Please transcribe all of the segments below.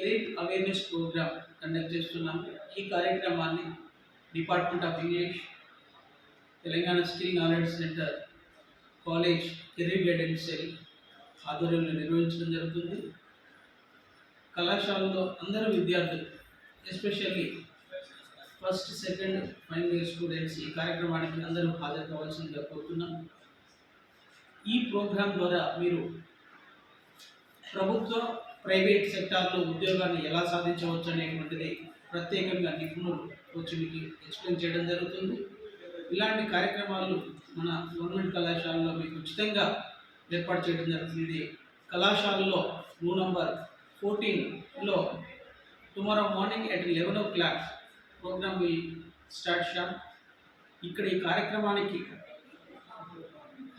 Career awareness programme conduct చేస్తున్నాము. ఈ కార్యక్రమాన్ని department of English, Telangana skill knowledge centre, college career guidance cell ఆధ్వర్యంలో నిర్వహించడం జరుగుతుంది. కళాశాలలో అందరూ విద్యార్థులు, especially first, second, final year students ఈ కార్యక్రమానికి అందరూ హాజరు కావాల్సిందిగా కోరుతున్నాం. ఈ ప్రోగ్రాం ద్వారా మీరు ప్రభుత్వ, ప్రైవేట్ సెక్టార్లో ఉద్యోగాన్ని ఎలా సాధించవచ్చు అనేటువంటిది ప్రత్యేకంగా నిపుణులు వచ్చి మీకు ఎక్స్ప్లెయిన్ చేయడం జరుగుతుంది. ఇలాంటి కార్యక్రమాలు మన గవర్నమెంట్ కళాశాలలో మీకు ఉచితంగా ఏర్పాటు చేయడం జరుగుతుంది. కళాశాలలో రూమ్ నంబర్ 14లో tomorrow morning at 11 o'clock programme will start sharp. ఇక్కడ ఈ కార్యక్రమానికి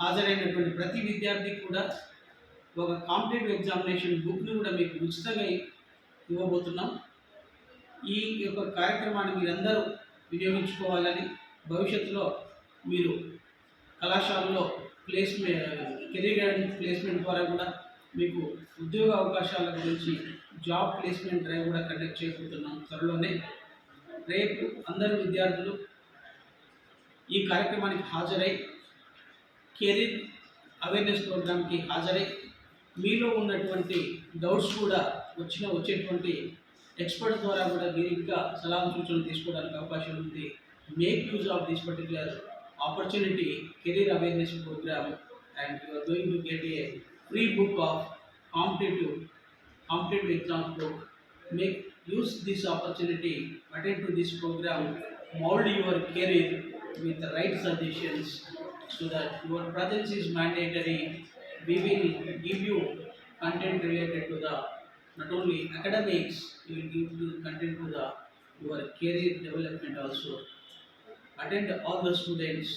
హాజరైనటువంటి ప్రతి విద్యార్థి కూడా ఒక కాంపిటేటివ్ ఎగ్జామినేషన్ బుక్ని కూడా మీకు ఉచితంగా ఇవ్వబోతున్నాం. ఈ యొక్క కార్యక్రమాన్ని మీరందరూ వినియోగించుకోవాలని, భవిష్యత్తులో మీరు కళాశాలలో కెరీర్ గైడెన్స్ ప్లేస్మెంట్ ద్వారా కూడా మీకు ఉద్యోగ అవకాశాల గురించి జాబ్ ప్లేస్మెంట్ డ్రైవ్ కూడా కండక్ట్ చేయబోతున్నాం త్వరలోనే. రేపు అందరు విద్యార్థులు ఈ కార్యక్రమానికి హాజరై కెరీర్ అవేర్నెస్ ప్రోగ్రామ్కి హాజరై మీలో ఉన్నటువంటి డౌట్స్ కూడా వచ్చేటువంటి ఎక్స్పర్ట్ ద్వారా కూడా మీరు ఇంకా సలహా సూచనలు తీసుకోవడానికి అవకాశం ఉంది. Make use of this particular opportunity, career awareness program, and you are going to get a free book of competitive exam book. Make use this opportunity, attend to this program, mold your career with the right suggestions so that your presence is mandatory. We will give you content related to the not only academics, we will give you content to the your career development also. Attend all the students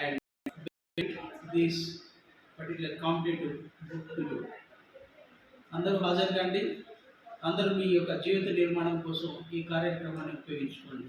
and this particular competitive book to you. అందరూ హాజరు కండి. అందరూ మీ యొక్క జీవిత నిర్మాణం కోసం ఈ కార్యక్రమాన్ని ఉపయోగించుకోండి.